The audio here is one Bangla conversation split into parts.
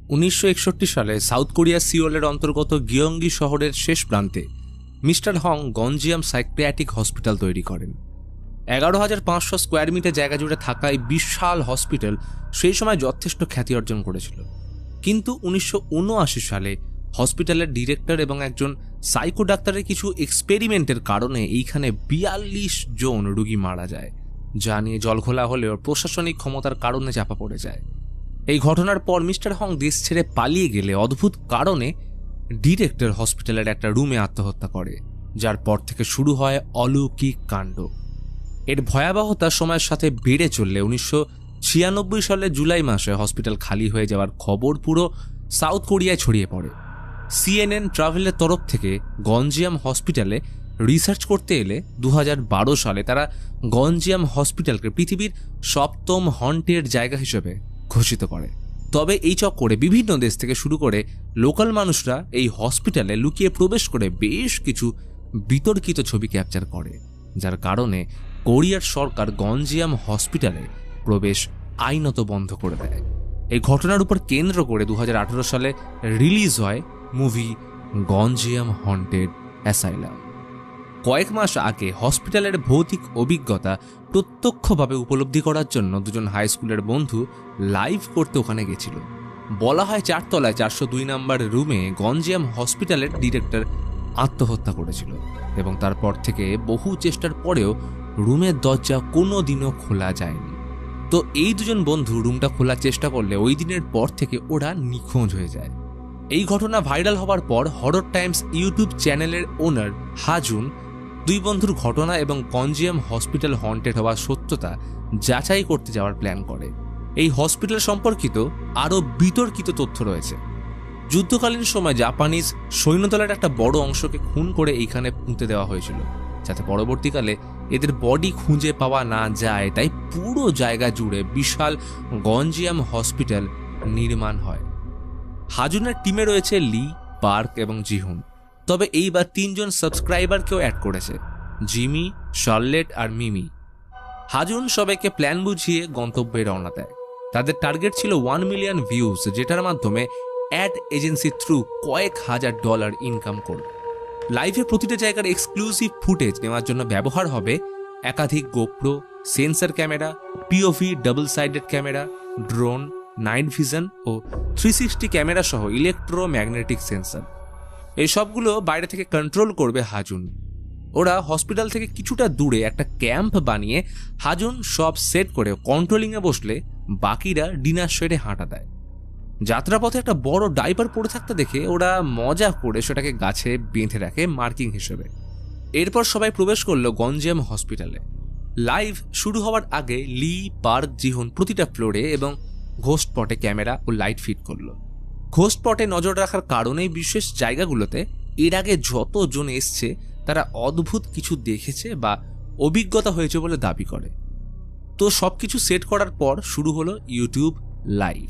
1961 সালে সাউথ কোরিয়ার সিওলের অন্তর্গত গিয়ঙ্গি শহরের শেষ প্রান্তে মিস্টার হং গঞ্জিয়াম সাইকিয়াট্রিক হসপিটাল তৈরি করেন। 11,500 স্কোয়ার মিটার জায়গা জুড়ে থাকা এই বিশাল হসপিটাল সেই সময় যথেষ্ট খ্যাতি অর্জন করেছিল। কিন্তু 1979 সালে হসপিটালের ডিরেক্টর এবং একজন সাইকো ডাক্তারের কিছু এক্সপেরিমেন্টের কারণে এইখানে 42 জন রোগী মারা যায়, যা নিয়ে জলঘোলা হলেও প্রশাসনিক ক্ষমতার কারণে চাপা পড়ে যায়। এই ঘটনার পর মিস্টার হং দেশ ছেড়ে পালিয়ে গেলে অদ্ভুত কারণে ডিরেক্টর হসপিটালের একটা রুমে আত্মহত্যা করে, যার পর থেকে শুরু হয় অলৌকিক কাণ্ড। এর ভয়াবহতা সময়ের সাথে বেড়ে চললে 1996 সালের জুলাই মাসে হসপিটাল খালি হয়ে যাওয়ার খবর পুরো সাউথ কোরিয়ায় ছড়িয়ে পড়ে। CNN ট্রাভেলের তরফ থেকে গঞ্জিয়াম হসপিটালে রিসার্চ করতে এলে 2012 সালে তারা গঞ্জিয়াম হসপিটালকে পৃথিবীর 7ম হন্টেড জায়গা হিসেবে ঘোষিত করে। তবে এই চক্করে বিভিন্ন দেশ থেকে শুরু করে লোকাল মানুষরা এই হসপিটালে লুকিয়ে প্রবেশ করে বেশ কিছু বিতর্কিত ছবি ক্যাপচার করে, যার কারণে কোরিয়ার সরকার গঞ্জিয়াম হসপিটালে প্রবেশ আইনত বন্ধ করে দেয়। এই ঘটনার উপর কেন্দ্র করে 2018 সালে রিলিজ হয় মুভি গঞ্জিয়াম হন্টেড অ্যাসাইলাম। কয়েক মাস আগে হসপিটালের ভৌতিক অভিজ্ঞতা প্রত্যক্ষভাবে উপলব্ধি করার জন্য দুজন হাই স্কুলের বন্ধু লাইভ করতে ওখানে গেছিল। বলা হয় 4 তলায় 402 নম্বর রুমে গঞ্জিয়াম হসপিটালের ডিরেক্টর আত্মহত্যা করেছিল এবং তারপর থেকে বহু চেষ্টার পরেও রুমের দরজা কোনোদিনও খোলা যায়নি। তো এই দুজন বন্ধু রুমটা খোলার চেষ্টা করলে ওই দিনের পর থেকে ওরা নিখোঁজ হয়ে যায়। এই ঘটনা ভাইরাল হওয়ার পর হরর টাইমস ইউটিউব চ্যানেলের ওনার হাজুন দুই বন্ধুর ঘটনা এবং গঞ্জিয়াম হসপিটাল হন্টেড হওয়ার সত্যতা যাচাই করতে যাওয়ার প্ল্যান করে। এই হসপিটাল সম্পর্কিত আরও বিতর্কিত তথ্য রয়েছে। যুদ্ধকালীন সময় জাপানিজ সৈন্যদলের একটা বড় অংশকে খুন করে এইখানে পুঁতে দেওয়া হয়েছিল, যাতে পরবর্তীকালে এদের বডি খুঁজে পাওয়া না যায়। তাই পুরো জায়গা জুড়ে বিশাল গঞ্জিয়াম হসপিটাল নির্মাণ হয়। হাজুনের টিমে রয়েছে লি, পার্ক এবং জিহুন। তবে এইবার 3 জন সাবস্ক্রাইবারকেও অ্যাড করেছে, জিমি, শার্লেট আর মিমি। হাজুন সবাইকে প্ল্যান বুঝিয়ে গন্তব্যে রওনা দেয়। তাদের টার্গেট ছিল 1 মিলিয়ন ভিউজ, যেটার মাধ্যমে অ্যাড এজেন্সি থ্রু কয়েক হাজার ডলার ইনকাম করবে। লাইভে প্রতিটা জায়গার এক্সক্লুসিভ ফুটেজ নেওয়ার জন্য ব্যবহার হবে একাধিক GoPro, sensor camera, POV double sided camera, drone, night vision ও 360 ক্যামেরা সহ ইলেকট্রোম্যাগনেটিক সেন্সর। এই সবগুলো বাইরে থেকে কন্ট্রোল করবে হাজুন। ওরা হসপিটাল থেকে কিছুটা দূরে একটা ক্যাম্প বানিয়ে হাজুন সব সেট করে কন্ট্রোলিংয়ে বসলে বাকিরা ডিনার সেরে হাঁটা দেয়। যাত্রাপথে একটা বড় ডাইপার পড়ে থাকতে দেখে ওরা মজা করে সেটাকে গাছে বেঁধে রাখে মার্কিং হিসেবে। এরপর সবাই প্রবেশ করলো গঞ্জিয়াম হসপিটালে। লাইভ শুরু হওয়ার আগে লি, পার্ক, জিহুন প্রতিটা ফ্লোরে এবং ঘোস্ট পটে ক্যামেরা ও লাইট ফিট করলো। ঘোস্ট পটে নজর রাখার কারণে বিশেষ জায়গাগুলোতে এর আগে যতজন এসছে তারা অদ্ভুত কিছু দেখেছে বা অভিজ্ঞতা হয়েছে বলে দাবি করে। তো সবকিছু সেট করার পর শুরু হলো ইউটিউব লাইভ।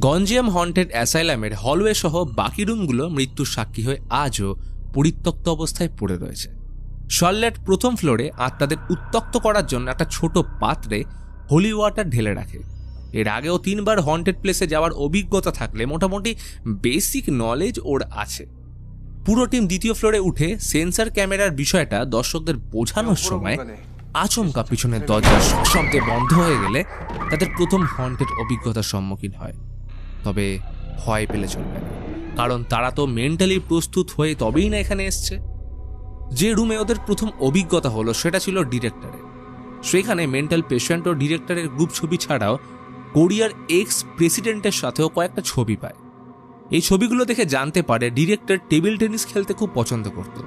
গঞ্জিয়াম হন্টেড অ্যাসাইলামের হলওয়ে সহ বাকি রুমগুলো মৃত্যুর সাক্ষী হয়ে আজও পরিত্যক্ত অবস্থায় পড়ে রয়েছে। শার্লেট প্রথম ফ্লোরে আত্মাদের উত্তক্ত করার জন্য একটা ছোট পাত্রে হোলি ওয়াটার ঢেলে রাখে। এর আগেও 3 বার হন্টেড প্লেসে যাওয়ার অভিজ্ঞতা থাকলে মোটামুটি বেসিক নলেজ ওর আছে। পুরো টিম দ্বিতীয় ফ্লোরে উঠে সেন্সর ক্যামেরার বিষয়টা দর্শকদের বোঝানোর সময় আচমকা পিছনের দরজা সশব্দে বন্ধ হয়ে গেলে তাদের প্রথম হন্টেড অভিজ্ঞতার সম্মুখীন হয়। তবে ভয় পেলে চলবে না, কারণ তারা তো মেন্টালি প্রস্তুত হয়ে তবেই না এখানে এসছে। যে রুমে ওদের প্রথম অভিজ্ঞতা হলো সেটা ছিল ডিরেক্টরের। সেখানে মেন্টাল পেশেন্ট ও ডিরেক্টরের গ্রুপ ছবি ছাড়াও কোরিয়ার এক্স প্রেসিডেন্টের সাথেও কয়েকটা ছবি পায়। এই ছবিগুলো দেখে জানতে পারে ডিরেক্টর টেবিল টেনিস খেলতে খুব পছন্দ করত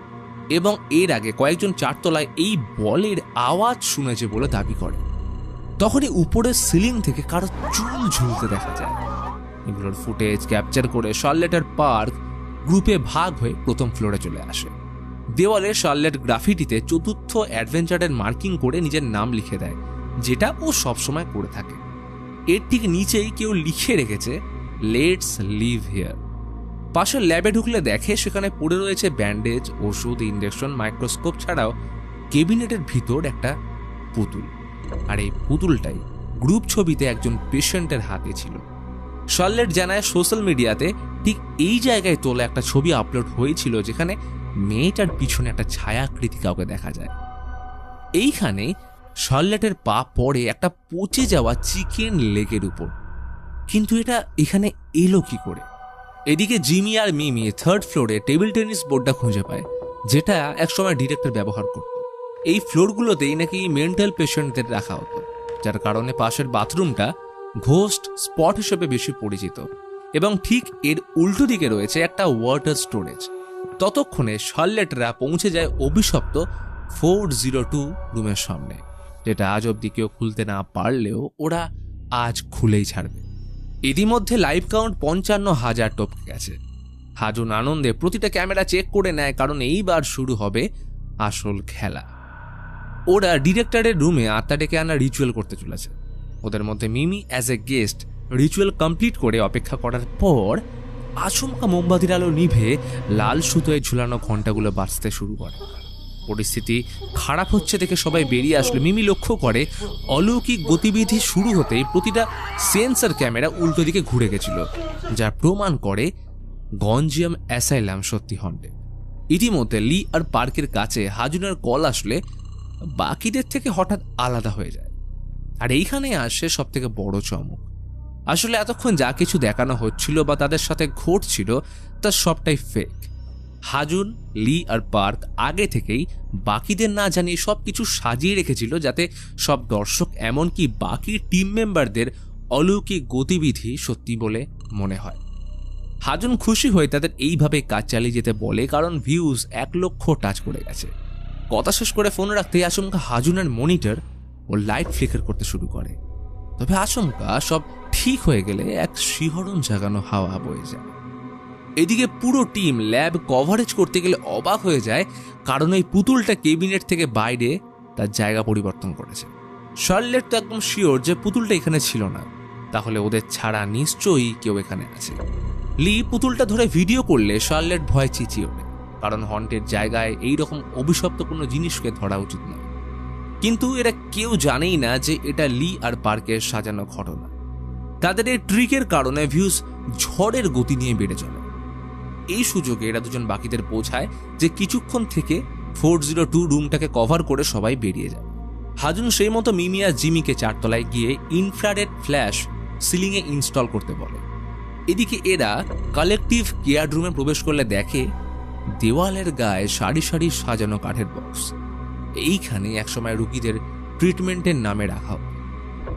এবং এর আগে কয়েকজন 4 তলায় এই বলের আওয়াজ শুনেছে বলে দাবি করে। তখনই উপরের সিলিং থেকে কারো চুল ঝুলতে দেখা যায়। এগুলোর ফুটেজ ক্যাপচার করে শার্লেট আর পার্ক গ্রুপে ভাগ হয়ে প্রথম ফ্লোরে চলে আসে। দেওয়ালে শার্লেট গ্রাফিটিতে 4র্থ অ্যাডভেঞ্চারের মার্কিং করে নিজের নাম লিখে দেয়, যেটা ও সবসময় করে থাকে। এর ঠিক নিচেই কেউ লিখে রেখেছে লেটস লিভ হিয়ার। পাশের ল্যাবে ঢুকলে দেখে সেখানে পড়ে রয়েছে ব্যান্ডেজ, ওষুধ, ইনজেকশন, মাইক্রোস্কোপ ছাড়াও কেবিনেটের ভিতর একটা পুতুল। আর এই পুতুলটাই গ্রুপ ছবিতে একজন পেশেন্টের হাতে ছিল। শার্লেট জানায় সোশ্যাল মিডিয়াতে ঠিক এই জায়গায় তোলা একটা ছবি আপলোড হয়েছিল যেখানে মেয়েটার পিছনে একটা ছায়াকৃতি কাউকে দেখা যায়। এইখানে শার্লেটের পা পড়ে একটা পচে যাওয়া চিকেন লেগের উপর, কিন্তু এটা এখানে এলো কি করে? এদিকে জিমি আর মিমি 3rd ফ্লোরে টেবিল টেনিস বোর্ডটা খুঁজে পায়, যেটা একসময় ডিরেক্টর ব্যবহার করত। এই ফ্লোরগুলোতেই নাকি মেন্টাল পেশেন্টদের রাখা হতো, যার কারণে পাশের বাথরুমটা ঘোস্ট স্পট হিসেবে বেশি পরিচিত। এবং ঠিক এর উল্টো দিকে রয়েছে একটা ওয়াটার স্টোরেজ। ততক্ষণে শার্লেটরা পৌঁছে যায় অভিশপ্ত 402 রুমের সামনে, যেটা আজ অব্দি কেউ খুলতে না পারলেও ওরা আজ খুলেই ছাড়বে। ইতিমধ্যে লাইভ কাউন্ট 55,000 টপকে গেছে। হাজুন আনন্দে প্রতিটা ক্যামেরা চেক করে নেয়, কারণ এইবার শুরু হবে আসল খেলা। ওরা ডিরেক্টরের রুমে আত্মা ডেকে আনা রিচুয়াল করতে চলেছে। ওদের মধ্যে Mimi as a guest ritual complete করে অপেক্ষা করার পর আচমকা মোমবাতির আলো নিভে লাল সুতোয় ঝুলানো ঘন্টাগুলো বাজতে শুরু করে। পরিস্থিতি খারাপ হচ্ছে দেখে সবাই বেরিয়ে আসলে মিমি লক্ষ্য করে অলৌকিক গতিবিধি শুরু হতেই প্রতিটা সেন্সর ক্যামেরা উল্টো দিকে ঘুরে গেছিল, যা প্রমাণ করে গঞ্জিয়াম অ্যাসাইলাম সত্যি হন্টে। ইতিমধ্যে লি আর পার্কের কাছে হাজুনের কল আসলে বাকিদের থেকে হঠাৎ আলাদা হয়ে যায়। আর এইখানে আসে সব থেকে বড় চমক। আসলে এতক্ষণ যা কিছু দেখানো হচ্ছিল বা তাদের সাথে ঘটছিল তা সবটাই ফেক। হাজুন, লি আর পার্ক আগে থেকেই বাকিদের না জানিয়ে সবকিছু সাজিয়ে রেখেছিল, যাতে সব দর্শক এমনকি বাকি টিম মেম্বারদের অলৌকিক গতিবিধি সত্যি বলে মনে হয়। হাজুন খুশি হয়ে তাদের এইভাবে কাজ চালিয়ে যেতে বলে, কারণ ভিউজ 1 লক্ষ টাচ করে গেছে। কথা শেষ করে ফোন রাখতেই আচমকা হাজুনের মনিটর ও লাইট ফ্লিকার করতে শুরু করে। তবে আচমকা সব ঠিক হয়ে গেলে এক শিহরণ জাগানো হাওয়া বয়ে যায়। এদিকে পুরো টিম ল্যাব কভারেজ করতে গেলে অবাক হয়ে যায়, কারণ এই পুতুলটা কেবিনেট থেকে বাইরে তার জায়গা পরিবর্তন করেছে। শার্লেট তো একদম শিওর যে পুতুলটা এখানে ছিল না, তাহলে ওদের ছাড়া নিশ্চয়ই কেউ এখানে আছে। লি পুতুলটা ধরে ভিডিও করলে শার্লেট ভয় চিচিয়ে ওঠে, কারণ হন্টের জায়গায় এইরকম অভিশপ্ত কোনো জিনিসকে ধরা উচিত নয়। কিন্তু এরা কেউ জানেই না যে এটা লি আর পার্কের সাজানো ঘটনা। তাদের এই ট্রিকের কারণে ভিউজ ঝড়ের গতি নিয়ে বেড়ে চলে। এই সুযোগে এরা দুজন বাকিদের বোঝায় যে কিছুক্ষণ থেকে 402 রুমটাকে কভার করে সবাই বেরিয়ে যায়। হাজুন সেই মতো মিমি আর জিমিকে 4 তলায় গিয়ে ইনফ্রারেড ফ্ল্যাশ সিলিংয়ে ইনস্টল করতে বলে। এদিকে এরা কালেকটিভ কেয়ার রুমে প্রবেশ করলে দেখে দেওয়ালের গায়ে সারি সারি সাজানো কাঠের বক্স। এইখানে একসময় রুগীদের ট্রিটমেন্টের নামে রাখা হয়,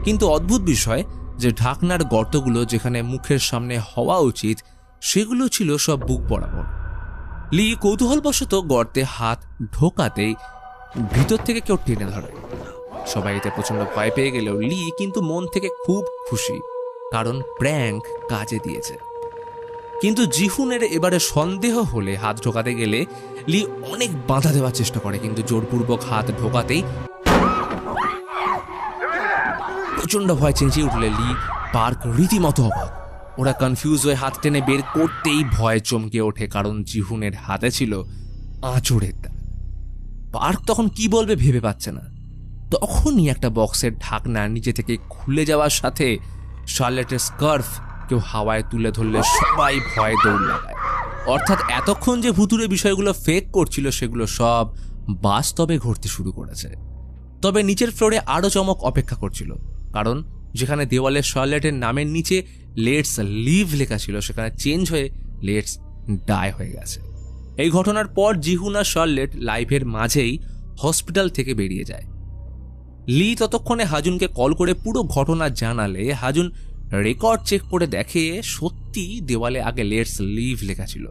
কিন্তু অদ্ভুত বিষয় যে ঢাকনার গর্তগুলো যেখানে মুখের সামনে হওয়া উচিত সেগুলো ছিল সব বুক বরাবর। লি কৌতূহলবশত গর্তে হাত ঢোকাতেই ভিতর থেকে কেউ টেনে ধরে। সবাই এতে প্রচন্ড ভয় পেয়ে গেলেও লি কিন্তু মন থেকে খুব খুশি, কারণ প্র্যাঙ্ক কাজে দিয়েছে। কিন্তু জিহুনের এবারে সন্দেহ হলে হাত ঢোকাতে গেলে লি অনেক বাধা দেওয়ার চেষ্টা করে, কিন্তু জোরপূর্বক হাত ঢোকাতেই প্রচন্ড ভয় চেঁচিয়ে উঠলে লি, পার্ক রীতিমতো অবাক। ওরা কনফিউজ হয়ে হাত টেনে বের করতেই ভয় চমকে ওঠে, কারণ জিহুনের হাতে ছিল আঁচড়ের দাগ। পার্ক তখন কি বলবে ভেবে পাচ্ছে না। তখনই একটা বক্সের ঢাকনা নিচে থেকে খুলে যাওয়ার সাথে শার্লেটের স্কার্ফ কেউ হাওয়ায় তুলে ধরলে সবাই ভয়ে দৌড় লাগায়। অর্থাৎ এতক্ষণ যে ভুতুরে বিষয়গুলো ফেক করছিল সেগুলো সব বাস্তবে ঘটতে শুরু করেছে। তবে নিচের ফ্লোরে আরও চমক অপেক্ষা করছিল, কারণ যেখানে দেওয়ালে শার্লেটের নামের নিচে লেটস লিভ লেখা ছিল সেখানে চেঞ্জ হয়ে লেটস ডাই হয়ে গেছে। এই ঘটনার পর জিহুন আর শার্লেট লাইভের মাঝেই হসপিটাল থেকে বেরিয়ে যায়। লি ততক্ষণে হাজুনকে কল করে পুরো ঘটনা জানালে হাজুন রেকর্ড চেক করে দেখে সত্যি দেওয়ালে আগে লেটস লিভ লেখা ছিল,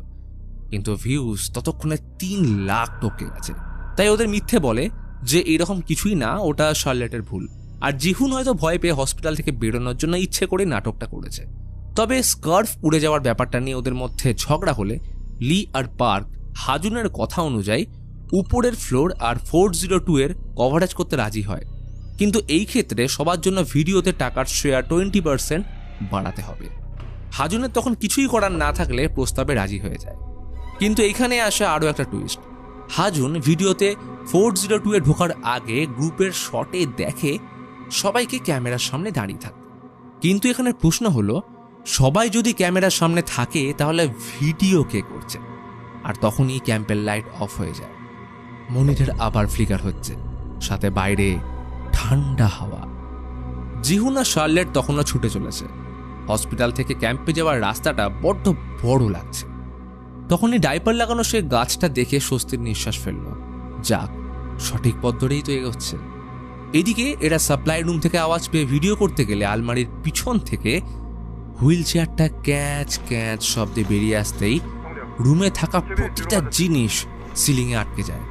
কিন্তু ভিউজ ততক্ষণে 3 লাখ টপকে গেছে। তাই ওদের মিথ্যে বলে যে এরকম কিছুই না, ওটা শার্লেটের ভুল। আর জিহুন হয়তো ভয় পেয়ে হসপিটাল থেকে বেরোনোর জন্য ইচ্ছে করে নাটকটা করেছে। তবে স্কার্ফ পুড়ে যাওয়ার ব্যাপারটা নিয়ে ওদের মধ্যে ঝগড়া হলে লি আর পার্ক হাজুনের কথা অনুযায়ী উপরের ফ্লোর আর 402 এর কভারেজ করতে রাজি হয়, কিন্তু এই ক্ষেত্রে সবার জন্য ভিডিওতে টাকার শেয়ার 20% বাড়াতে হবে। হাজুনের তখন কিছুই করার না থাকলে প্রস্তাবে রাজি হয়ে যায়। কিন্তু এইখানে আসে আরও একটা টুইস্ট। হাজুন ভিডিওতে 402 এ ঢোকার আগে গ্রুপের শটে দেখে সবাইকে ক্যামেরার সামনে দাঁড়িয়ে থাকে, কিন্তু এখানে প্রশ্ন হলো সবাই যদি ক্যামেরার সামনে থাকে তাহলে ভিডিও কে করছে? আর তখনই ক্যাম্পের লাইট অফ হয়ে যায়। মনিটর আবার ফ্লিকার হচ্ছে, সাথে বাইরে ঠান্ডা হাওয়া। জিহুন আর শার্লেট তখনও ছুটে চলেছে। হসপিটাল থেকে ক্যাম্পে যাওয়ার রাস্তাটা বড্ড বড় লাগছে। তখনই ডাইপার লাগানো সে গাছটা দেখে স্বস্তির নিঃশ্বাস ফেলল। যাক, সঠিক পথ ধরেই তো এগোচ্ছে। এদিকে এরা সাপ্লাই রুম থেকে আওয়াজ পেয়ে ভিডিও করতে গেলে আলমারির পিছন থেকে হুইল চেয়ারটা ক্যাচ ক্যাচ শব্দে বেরিয়ে আসতেই রুমে থাকা প্রতিটা জিনিস সিলিংয়ে আটকে যায়।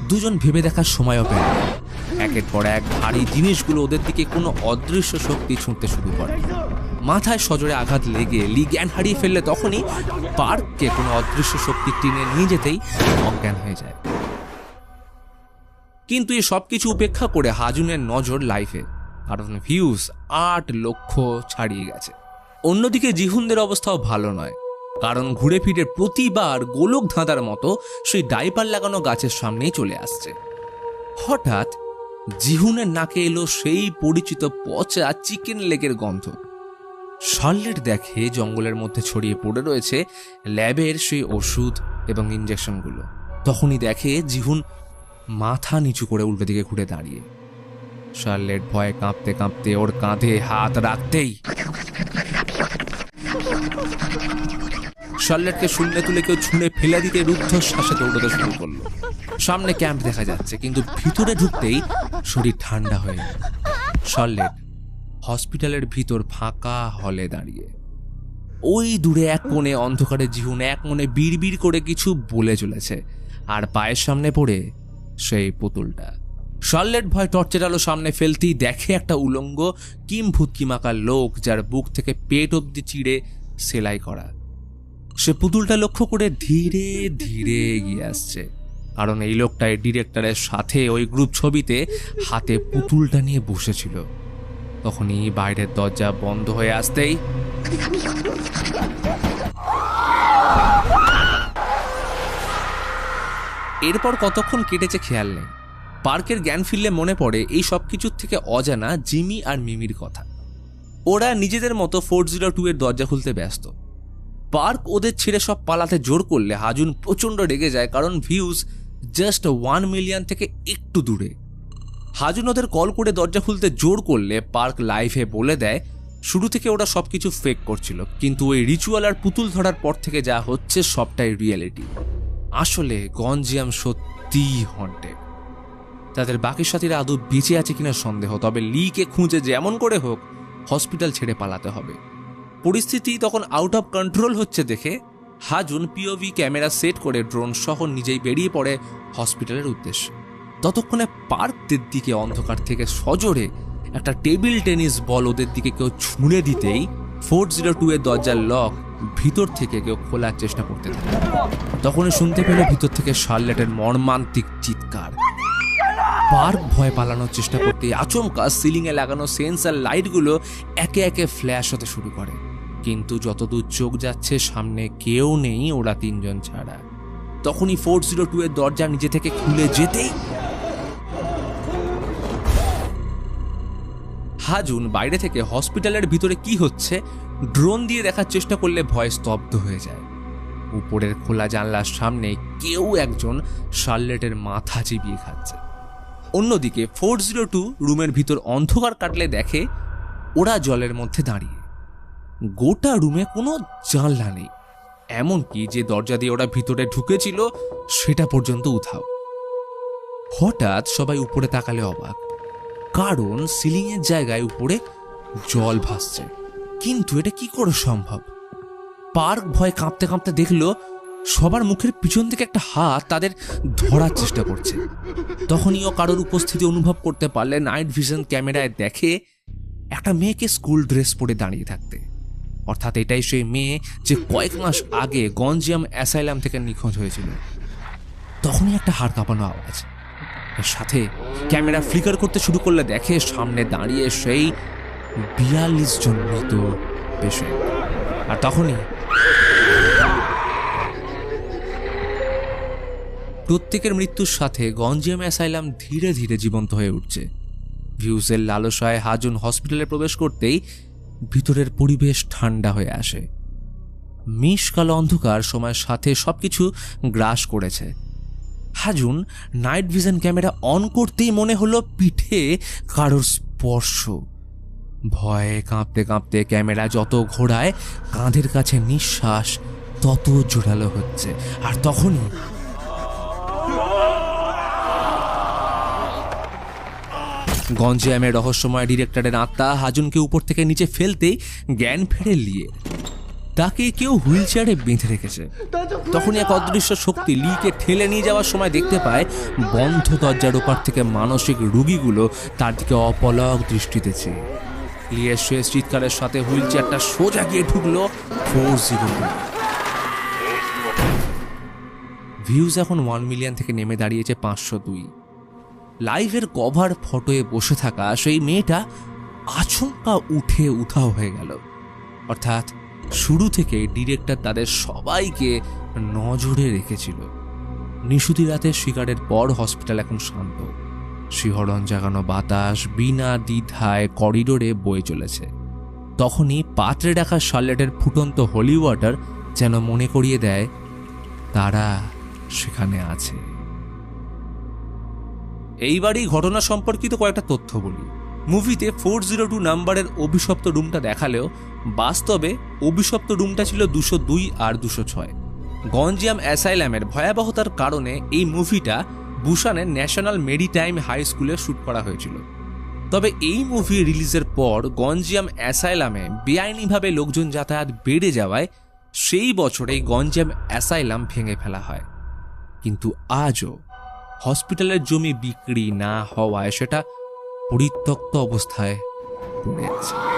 দুজন ভেবে দেখার সময়ও পেল না। একের পর এক ভারী জিনিসগুলো ওদের দিকে কোনো অদৃশ্য শক্তি ছুঁড়তে শুরু করে। মাথায় সজোরে আঘাত লেগে লি জ্ঞান হারিয়ে ফেললে তখনই পার্ককে কোনো অদৃশ্য শক্তি টেনে নিয়ে যেতেই অজ্ঞান হয়ে যায়। কিন্তু এই সবকিছু উপেক্ষা করে হাজুনের নজর লাইফে, কারণ ভিউজ 8 লক্ষ ছাড়িয়ে গেছে। অন্যদিকে জিহুনদের অবস্থাও ভালো নয়, কারণ ঘুরে ফিরে প্রতিবার গোলক ধাঁধার মতো সেই ডাইপার লাগানো গাছের সামনেই চলে আসছে। হঠাৎ জিহুনের নাকে এলো সেই পরিচিত পচা চিকেন লেগের গন্ধ। শার্লেট দেখে জঙ্গলের মধ্যে ছড়িয়ে পড়ে রয়েছে ল্যাবের সেই ওষুধ এবং ইঞ্জেকশনগুলো। তখনই দেখে জিহুন মাথা নিচু করে উল্টো দিকে ঘুরে দাঁড়িয়ে। শার্লেট ভয়ে কাঁপতে কাঁপতে ওর কাঁধে হাত রাখতেই শার্লেটকে শূন্যে তুলে কেউ ছুঁড়ে ফেলে দিতে রুদ্ধশ্বাসে দৌড়তে শুরু করলো। সামনে ক্যাম্প দেখা যাচ্ছে, কিন্তু ভিতরে ঢুকতেই শরীর ঠান্ডা হয়ে গেল। শার্লেট হসপিটালের ভিতর ফাঁকা হলে দাঁড়িয়ে। ওই দূরে এক কোণে অন্ধকারে জিহুন এক মনে বিড়বিড় করে কিছু বলে চলেছে, আর পায়ের সামনে পড়ে সেই পুতুলটা। শার্লেট ভয় টর্চের আলো সামনে ফেলতেই দেখে একটা উলঙ্গ কিমভূতকিমাকার লোক, যার বুক থেকে পেট অব্দি চিড়ে সেলাই করা। সে পুতুলটা লক্ষ্য করে ধীরে ধীরে এগিয়ে আসছে, কারণ এই লোকটাই ডিরেক্টরের সাথে ওই গ্রুপ ছবিতে হাতে পুতুলটা নিয়ে বসেছিল। তখনই বাইরের দরজা বন্ধ হয়ে আসতেই এরপর কতক্ষণ কেটেছে খেয়াল নেই। পার্কের জ্ঞান ফিরলে মনে পড়ে এই সব কিছুর থেকে অজানা জিমি আর মিমির কথা। ওরা নিজেদের মতো 402 এর দরজা খুলতে ব্যস্ত। পার্ক ওদের ছেড়ে সব পালাতে জোর করলে হাজুন প্রচণ্ড রেগে যায়, কারণ ভিউজ জাস্ট 1 মিলিয়ন থেকে একটু দূরে। হাজুন ওদের কল করে দরজা খুলতে জোর করলে পার্ক লাইভে বলে দেয় শুরু থেকে ওরা সবকিছু ফেক করছিল, কিন্তু ওই রিচুয়াল আর পুতুল ধরার পর থেকে যা হচ্ছে সবটাই রিয়েলিটি। আসলে গঞ্জিয়াম সত্যিই হন্টেড। তাদের বাকি সাথীরা আদৌ বেঁচে আছে কিনা সন্দেহ, তবে লিকে খুঁজে যেমন করে হোক হসপিটাল ছেড়ে পালাতে হবে। পরিস্থিতি তখন আউট অফ কন্ট্রোল হচ্ছে দেখে হাজুন পিওভি ক্যামেরা সেট করে ড্রোন সহ নিজেই বেরিয়ে পড়ে হসপিটালের উদ্দেশ্যে। ততক্ষণে পার্কদের দিকে অন্ধকার থেকে সজোরে একটা টেবিল টেনিস বল ওদের দিকে কেউ ছুঁড়ে দিতেই 402 এর দরজার লক ভিতর থেকে কেউ খোলার চেষ্টা করতে থাকে। তখনই শুনতে পেল ভিতর থেকে শার্লেটের মর্মান্তিক চিৎকার। পার্ক ভয় পালানোর চেষ্টা করতে আচমকা সিলিংয়ে লাগানো সেন্সার লাইটগুলো একে একে ফ্ল্যাশ হতে শুরু করে, কিন্তু যতদূর চোখ যাচ্ছে সামনে কেউ নেই ওরা তিনজন ছাড়া। তখনই 402 এর দরজা নিজে থেকে খুলে যেতেই হাজুন বাইরে থেকে হসপিটালের ভিতরে কি হচ্ছে ড্রোন দিয়ে দেখার চেষ্টা করলে ভয় স্তব্ধ হয়ে যায়। উপরের খোলা জানলার সামনে কেউ একজন শার্লেটের মাথা চিবিয়ে খাচ্ছে। অন্যদিকে 402 রুমের ভিতর অন্ধকার কাটলে দেখে ওরা জলের মধ্যে দাঁড়িয়ে। গোটা রুমে কোনো জানলা নেই, এমনকি যে দরজা দিয়ে ওরা ভিতরে ঢুকেছিল সেটা পর্যন্ত উধাও। হঠাৎ সবাই উপরে তাকালে অবাক, কারণ সিলিংয়ের জায়গায় উপরে জল ভাসছে। কিন্তু এটা কি করে সম্ভব? পার্ক ভয় কাঁপতে কাঁপতে দেখলো সবার মুখের পিছন থেকে একটা হাত তাদের ধরার চেষ্টা করছে। তখনই ও কারোর উপস্থিতি অনুভব করতে পারলে নাইট ভিশন ক্যামেরায় দেখে একটা মেয়েকে স্কুল ড্রেস পরে দাঁড়িয়ে থাকতে। অর্থাৎ এটাই সেই মেয়ে যে কয়েক মাস আগে গঞ্জিয়াম অ্যাসাইলাম থেকে নিখোঁজ হয়েছিল। তখনই একটা হাড় কাঁপানো আওয়াজ, এর সাথে ক্যামেরা ফ্লিকার করতে শুরু করলে দেখে সামনে দাঁড়িয়ে সেই 42 জন মৃত পেশেন্ট। আর তখনই প্রত্যেকের মৃত্যুর সাথে গঞ্জিয়াম অ্যাসাইলাম ধীরে ধীরে জীবন্ত হয়ে উঠছে। ভিউজের লালসায় হাজুন হসপিটালে প্রবেশ করতেই ভিতরের পরিবেশ ঠান্ডা হয়ে আসে। মিশকালো অন্ধকার সময়ের সাথে সবকিছু গ্রাস করেছে। হাজুন নাইট ভিশন ক্যামেরা অন করতেই মনে হলো পিঠে কারোর স্পর্শ। ভয়ে কাঁপতে কাঁপতে ক্যামেরা যত ঘোরায় কাঁধের কাছে নিঃশ্বাস তত জোরালো হচ্ছে। আর তখনই গঞ্জিয়ামের রহস্যময় ডিরেক্টরের আত্মা হাজুনকে উপর থেকে নিচে ফেলতেই জ্ঞান ফেরে লিয়ে তাকে কেউ হুইল চেয়ারে বেঁধে রেখেছে। তখনই এক অদৃশ্য শক্তি লিকে ঠেলে নিয়ে যাওয়ার সময় দেখতে পায় বন্ধ দরজার ওপার থেকে মানসিক রোগীগুলো তার দিকে অপলক দৃষ্টিতে চেয়ে। লিয়ের শেষ চিৎকারের সাথে হুইল চেয়ারটা সোজা গিয়ে ঢুকলো 402। ভিউজ এখন 1 মিলিয়ন থেকে নেমে দাঁড়িয়েছে 502। লাইভের কভার ফটোয়ে বসে থাকা সেই মেয়েটা আচমকা উঠে উধাও হয়ে গেল। অর্থাৎ শুরু থেকে ডিরেক্টর তাদের সবাইকে নজরে রেখেছিল। নিশুতি রাতের শিকারের পর হসপিটাল এখন শান্ত। শিহরণ জাগানো বাতাস বিনা দ্বিধায় করিডোরে বয়ে চলেছে। তখনই পাত্রে রাখা শার্লেটের ফুটন্ত হোলি ওয়াটার যেন মনে করিয়ে দেয় তারা সেখানে আছে। এইবারই ঘটনা সম্পর্কিত কয়েকটা তথ্য বলি। মুভিতে 402 নাম্বারের অভিশপ্ত রুমটা দেখালেও বাস্তবে অভিশপ্ত রুমটা ছিল 202 আর 206। গঞ্জিয়াম অ্যাসাইলামের ভয়াবহতার কারণে এই মুভিটা বুসানের ন্যাশনাল মেরিটাইম হাই স্কুলে শ্যুট করা হয়েছিল। তবে এই মুভি রিলিজের পর গঞ্জিয়াম অ্যাসাইলামে বেআইনিভাবে লোকজন যাতায়াত বেড়ে যাওয়ায় সেই বছরেই গঞ্জিয়াম অ্যাসাইলাম ভেঙে ফেলা হয়। কিন্তু আজও হসপিটালের জমি বিক্রি না হওয়ায় সেটা পরিত্যক্ত অবস্থায় পড়ে আছে।